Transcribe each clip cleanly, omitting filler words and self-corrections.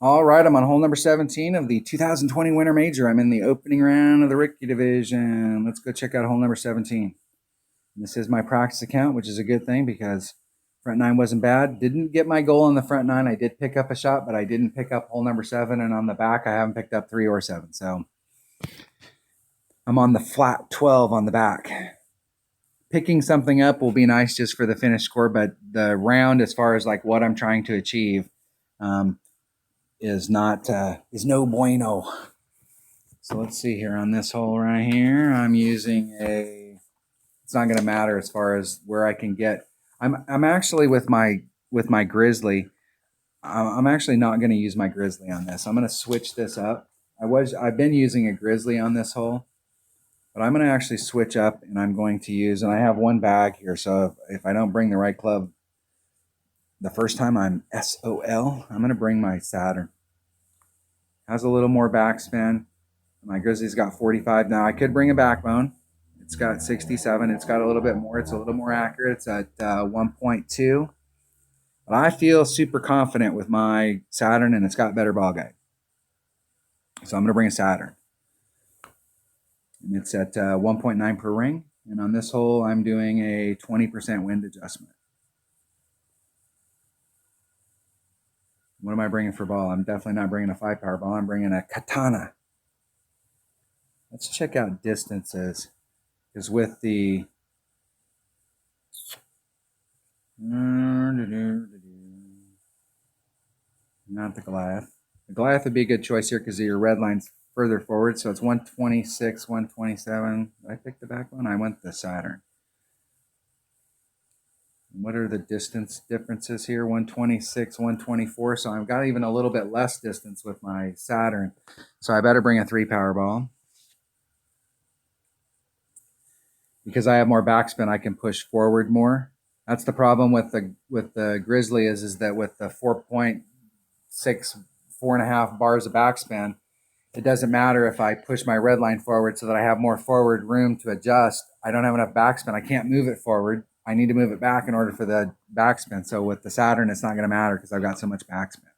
All right, I'm on hole number 17 of the 2020 Winter Major. I'm in the opening round of the Rookie Division. Let's go check out hole number 17. This is my practice account, which is a good thing because front nine wasn't bad. Didn't get my goal on the front nine. I did pick up a shot, but I didn't pick up hole number 7. And on the back, I haven't picked up 3 or 7. So I'm on the flat 12 on the back. Picking something up will be nice just for the finish score, but the round, as far as like what I'm trying to achieve, is no bueno. So let's see here on this hole right here. I'm using it's not going to matter as far as where I can get. I'm actually with my Grizzly. I'm actually not going to use my Grizzly on this. I'm going to switch this up. I've been using a Grizzly on this hole, but I'm going to actually switch up, and I'm going to use, and I have one bag here, so if I don't bring the right club the first time, I'm SOL. I'm going to bring my Saturn. Has a little more backspin. My Grizzly's got 45. Now I could bring a backbone. It's got 67. It's got a little bit more. It's a little more accurate. It's at 1.2. But I feel super confident with my Saturn, and it's got better ball guide. So I'm going to bring a Saturn. And it's at 1.9 per ring. And on this hole, I'm doing a 20% wind adjustment. What am I bringing for ball? I'm definitely not bringing a 5-power ball. I'm bringing a Katana. Let's check out distances. Because with the not the Goliath. The Goliath would be a good choice here because your red line's further forward. So it's 126, 127. Did I pick the back one? I went the Saturn. What are the distance differences here? 126, 124. So I've got even a little bit less distance with my Saturn. So I better bring a 3-power ball. Because I have more backspin, I can push forward more. That's the problem with the Grizzly is that with the 4.6, 4.5 bars of backspin, it doesn't matter if I push my red line forward so that I have more forward room to adjust. I don't have enough backspin. I can't move it forward. I need to move it back in order for the backspin. So with the Saturn, it's not going to matter because I've got so much backspin.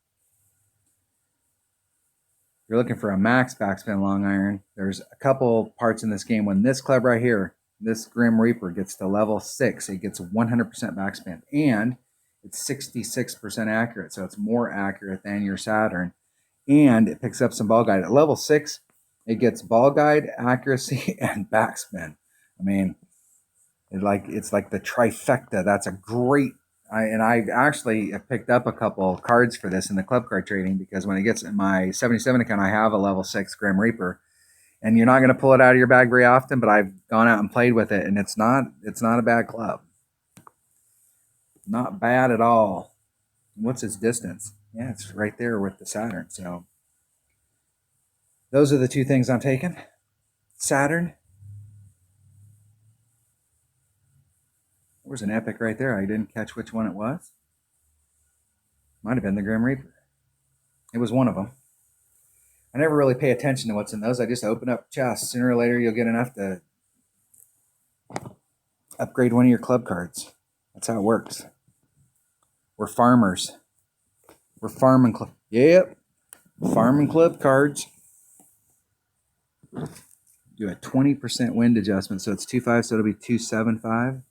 If you're looking for a max backspin long iron, there's a couple parts in this game. When this club right here, this Grim Reaper gets to level 6, it gets 100% backspin. And it's 66% accurate. So it's more accurate than your Saturn. And it picks up some ball guide. At level 6, it gets ball guide, accuracy, and backspin. I mean, it's like the trifecta. That's a great. I actually have picked up a couple cards for this in the club card trading because when it gets in my 77 account, I have a level 6 Grim Reaper, and you're not going to pull it out of your bag very often. But I've gone out and played with it, and it's not a bad club. Not bad at all. What's its distance? Yeah, it's right there with the Saturn. So those are the two things I'm taking. Saturn. There was an epic right there. I didn't catch which one it was. Might have been the Grim Reaper. It was one of them. I never really pay attention to what's in those. I just open up chests. Sooner or later, you'll get enough to upgrade one of your club cards. That's how it works. We're farmers. We're farming club. Yep. Farming club cards. Do a 20% wind adjustment. So it's 2.5, so it'll be 2.75.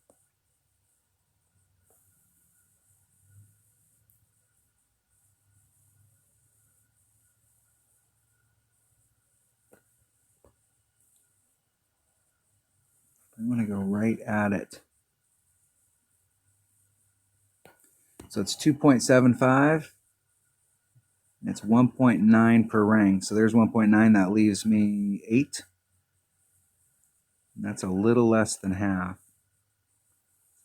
I'm going to go right at it. So it's 2.75. And it's 1.9 per ring. So there's 1.9. That leaves me 8. And that's a little less than half.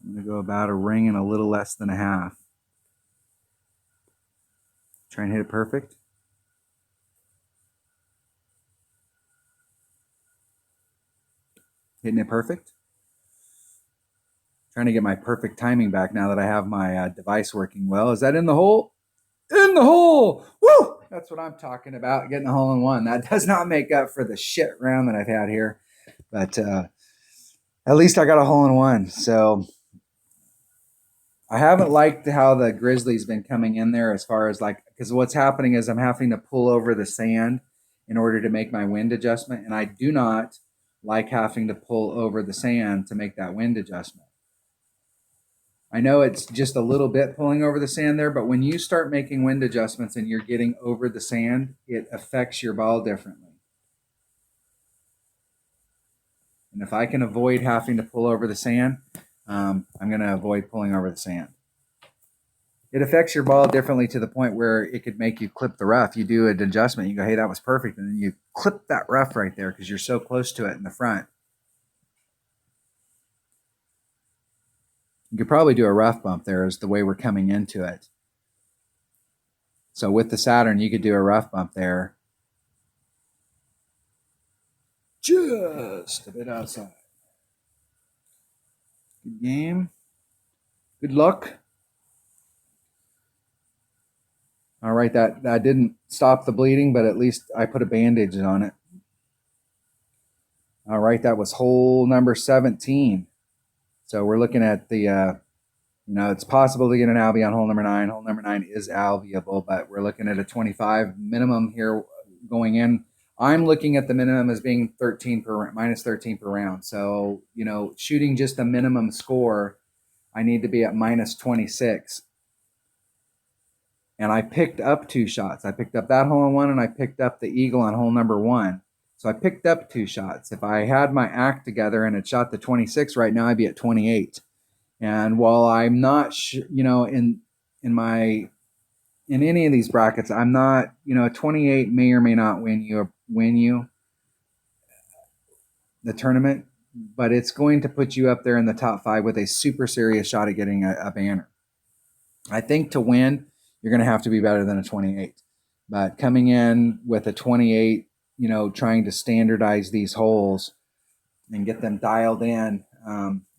I'm going to go about a ring and a little less than a half. Try and hit it perfect. Hitting it perfect. Trying to get my perfect timing back now that I have my device working well. Is that in the hole? In the hole! Woo! That's what I'm talking about, getting a hole in one. That does not make up for the shit round that I've had here. But at least I got a hole in one. So I haven't liked how the Grizzly's been coming in there as far as like, because what's happening is I'm having to pull over the sand in order to make my wind adjustment. And I do not like having to pull over the sand to make that wind adjustment. I know it's just a little bit pulling over the sand there, but when you start making wind adjustments and you're getting over the sand, it affects your ball differently. And if I can avoid having to pull over the sand, I'm going to avoid pulling over the sand. It affects your ball differently to the point where it could make you clip the rough. You do an adjustment, you go, hey, that was perfect. And then you clip that rough right there because you're so close to it in the front. You could probably do a rough bump there as the way we're coming into it. So with the Saturn, you could do a rough bump there. Just a bit outside. Good game. Good luck. All right, that didn't stop the bleeding, but at least I put a bandage on it. All right, that was hole number 17. So we're looking at the, it's possible to get an Albie on hole number 9. Hole number 9 is albiable, but we're looking at a 25 minimum here going in. I'm looking at the minimum as being minus 13 per round. So, shooting just a minimum score, I need to be at minus 26. And I picked up 2 shots. I picked up that hole in 1 and I picked up the eagle on hole number 1. So I picked up 2 shots. If I had my act together and had shot the 26 right now, I'd be at 28. And while I'm not, in any of these brackets, I'm not, 28 may or may not win you the tournament, but it's going to put you up there in the top 5 with a super serious shot at getting a banner. I think to win, you're going to have to be better than a 28. But coming in with a 28, trying to standardize these holes and get them dialed in,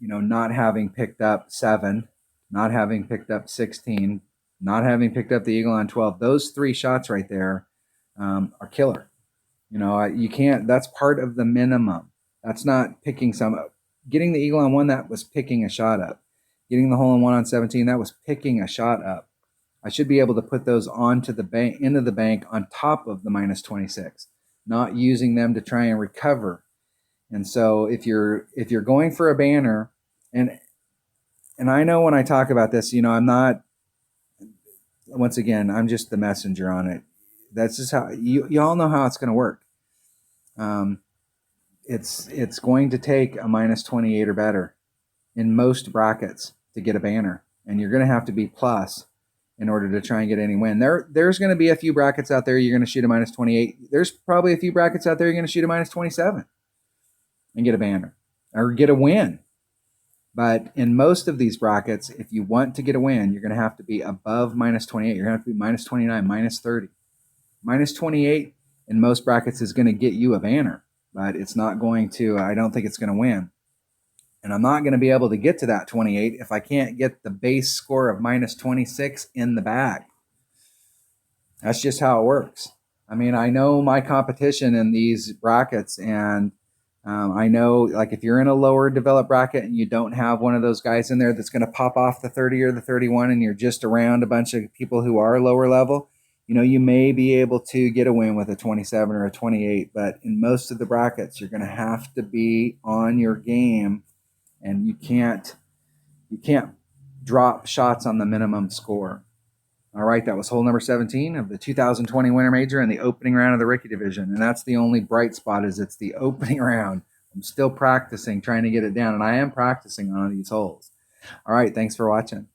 not having picked up 7, not having picked up 16, not having picked up the eagle on 12, those 3 shots right there are killer. You can't, that's part of the minimum. That's not picking some up. Getting the eagle on 1, that was picking a shot up. Getting the hole in 1 on 17, that was picking a shot up. I should be able to put those onto the bank, into the bank on top of the minus 26, not using them to try and recover. And so if you're going for a banner, and I know when I talk about this, I'm not, once again, I'm just the messenger on it. That's just how you all know how it's going to work. It's going to take a minus 28 or better in most brackets to get a banner, and you're going to have to be plus in order to try and get any win. There's going to be a few brackets out there you're going to shoot a minus 28. There's probably a few brackets out there you're going to shoot a minus 27 and get a banner or get a win. But in most of these brackets, if you want to get a win, you're going to have to be above minus 28. You're going to have to be minus 29, minus 30. Minus 28 in most brackets is going to get you a banner, but it's not going to, I don't think it's going to win. And I'm not going to be able to get to that 28 if I can't get the base score of minus 26 in the bag. That's just how it works. I mean, I know my competition in these brackets, and I know, like, if you're in a lower developed bracket and you don't have one of those guys in there that's going to pop off the 30 or the 31 and you're just around a bunch of people who are lower level, you may be able to get a win with a 27 or a 28, but in most of the brackets, you're going to have to be on your game. And you can't drop shots on the minimum score. All right, that was hole number 17 of the 2020 Winter Major and the opening round of the Rookie Division. And that's the only bright spot, is it's the opening round. I'm still practicing, trying to get it down, and I am practicing on these holes. All right, thanks for watching.